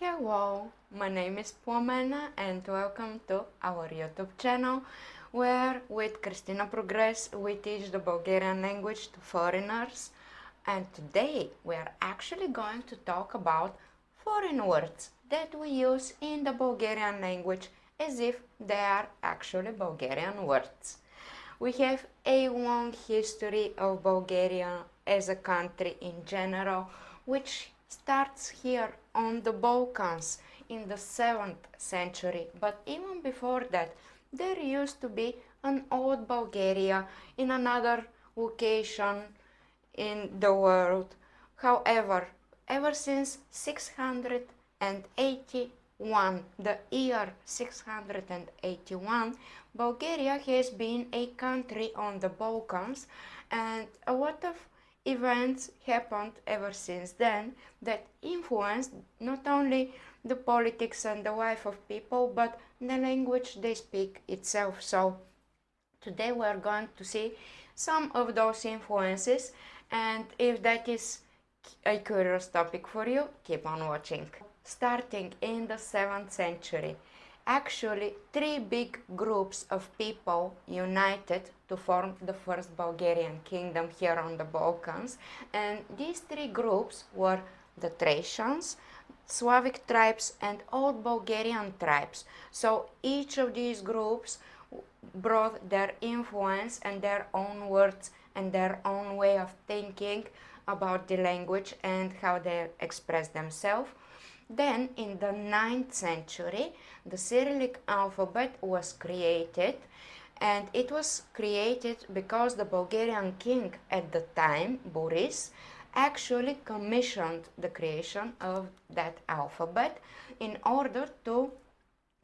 Hello, my name is Pomena and welcome to our YouTube channel where with Christina Progress we teach the Bulgarian language to foreigners, and today we are actually going to talk about foreign words that we use in the Bulgarian language as if they are actually Bulgarian words. We have a long history of Bulgaria as a country in general, which starts here on the Balkans in the 7th century. But even before that, there used to be an old Bulgaria in another location in the world. However, ever since 681, the year 681, Bulgaria has been a country on the Balkans, and a lot of events happened ever since then that influenced not only the politics and the life of people, but the language they speak itself. So today we are going to see some of those influences, and if that is a curious topic for you, keep on watching. Starting in the 7th century, actually three big groups of people united to form the first Bulgarian kingdom here on the Balkans, and these three groups were the Thracians, Slavic tribes and Old Bulgarian tribes. So each of these groups brought their influence and their own words and their own way of thinking about the language and how they express themselves. Then in the 9th century, the Cyrillic alphabet was created, and it was created because the Bulgarian king at the time, Boris, actually commissioned the creation of that alphabet in order to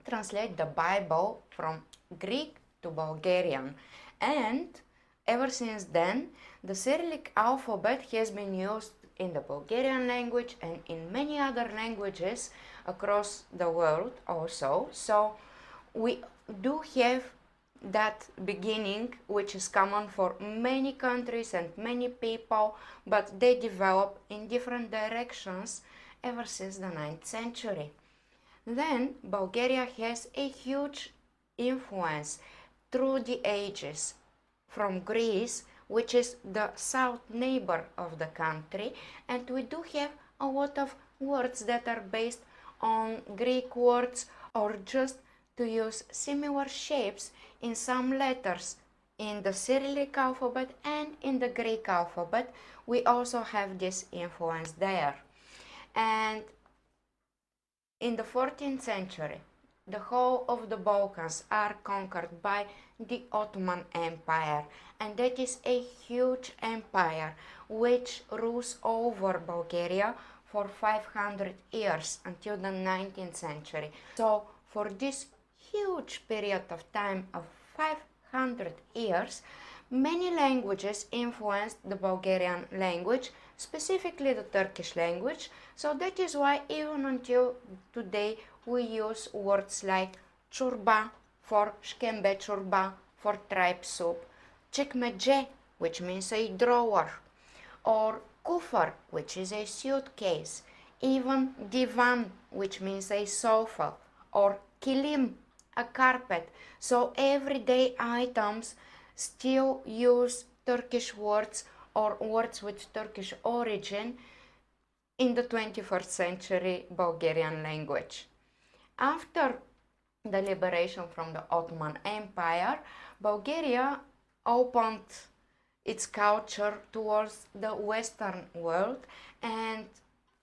translate the Bible from Greek to Bulgarian. And ever since then, the Cyrillic alphabet has been used in the Bulgarian language and in many other languages across the world also. So we do have that beginning, which is common for many countries and many people, but they develop in different directions ever since the 9th century. Then Bulgaria has a huge influence through the ages from Greece, which is the south neighbor of the country, and we do have a lot of words that are based on Greek words, or just to use similar shapes in some letters in the Cyrillic alphabet and in the Greek alphabet. We also have this influence there. And in the 14th century, the whole of the Balkans are conquered by the Ottoman Empire, and that is a huge empire which rules over Bulgaria for 500 years until the 19th century. So for this huge period of time of 500 years, many languages influenced the Bulgarian language, specifically the Turkish language. So that is why even until today we use words like churba for shkembe churba, for tripe soup, çekmece, which means a drawer, or kufar, which is a suitcase, even divan, which means a sofa, or kilim, a carpet. So everyday items still use Turkish words or words with Turkish origin in the 21st century Bulgarian language. After the liberation from the Ottoman Empire, Bulgaria opened its culture towards the Western world, and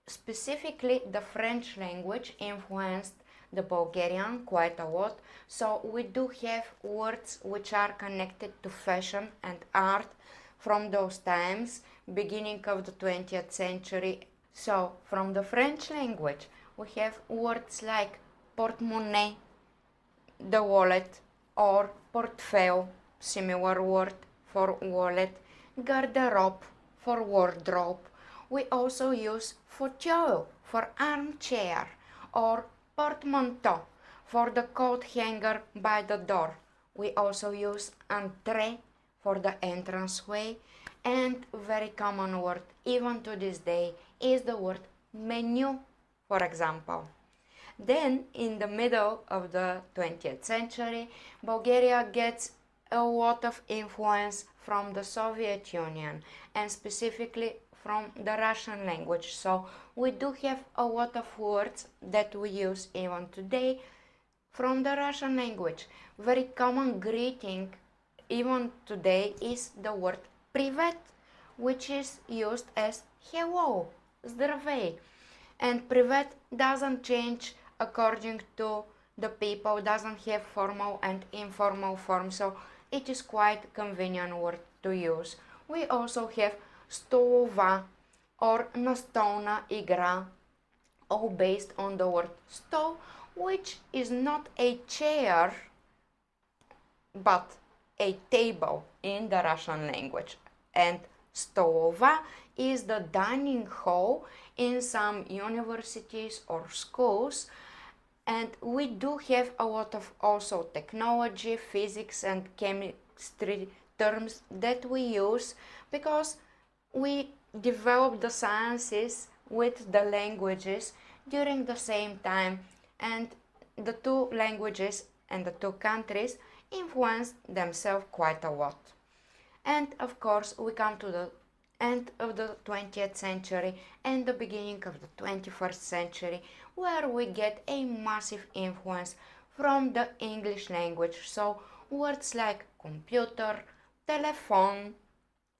specifically the French language influenced the Bulgarian quite a lot. So we do have words which are connected to fashion and art from those times, beginning of the 20th century. So from the French language we have words like porte-monnaie, the wallet, or portfolio, similar word for wallet, garderobe for wardrobe. We also use fauteuil for armchair, or portmanteau for the coat hanger by the door. We also use entrée for the entranceway, and very common word even to this day is the word menu, for example. Then, in the middle of the 20th century, Bulgaria gets a lot of influence from the Soviet Union and specifically from the Russian language. So we do have a lot of words that we use even today from the Russian language. Very common greeting even today is the word privet, which is used as hello, zdravей. And privet doesn't change according to the people, doesn't have formal and informal form, so it is quite convenient word to use. We also have stolova or настолна игра, all based on the word stol, which is not a chair but a table in the Russian language. And stolova is the dining hall in some universities or schools. And we do have a lot of also technology, physics and chemistry terms that we use because we develop the sciences with the languages during the same time, and the two languages and the two countries influence themselves quite a lot. And of course we come to the end of the 20th century and the beginning of the 21st century, where we get a massive influence from the English language. So words like computer, telephone,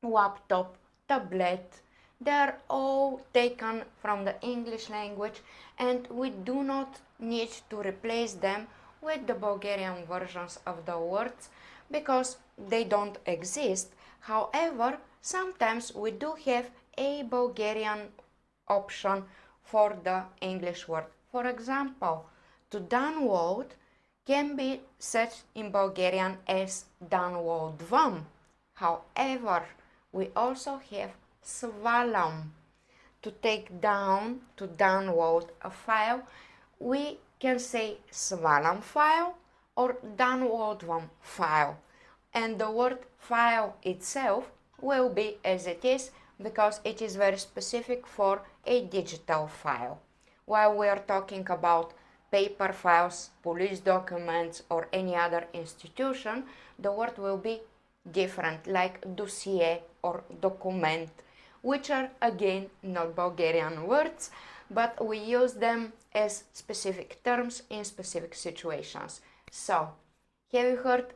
laptop, tablet, they're all taken from the English language, and we do not need to replace them with the Bulgarian versions of the words because they don't exist. However, sometimes we do have a Bulgarian option for the English word. For example, to download can be said in Bulgarian as downloadvam. However, we also have svalam. To take down, to download a file, we can say svalam file or downloadvam file. And the word file itself will be as it is because it is very specific for a digital file. While we are talking about paper files, police documents, or any other institution, the word will be different, like dossier or document, which are again not Bulgarian words, but we use them as specific terms in specific situations. So, have you heard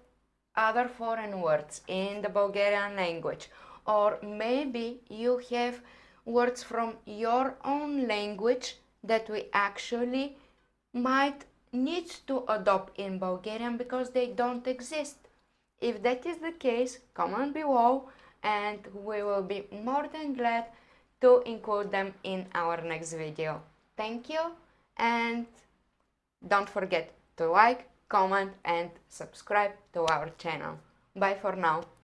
other foreign words in the Bulgarian language? Or maybe you have words from your own language that we actually might need to adopt in Bulgarian because they don't exist. If that is the case, comment below and we will be more than glad to include them in our next video. Thank you, and don't forget to like, comment and subscribe to our channel. Bye for now.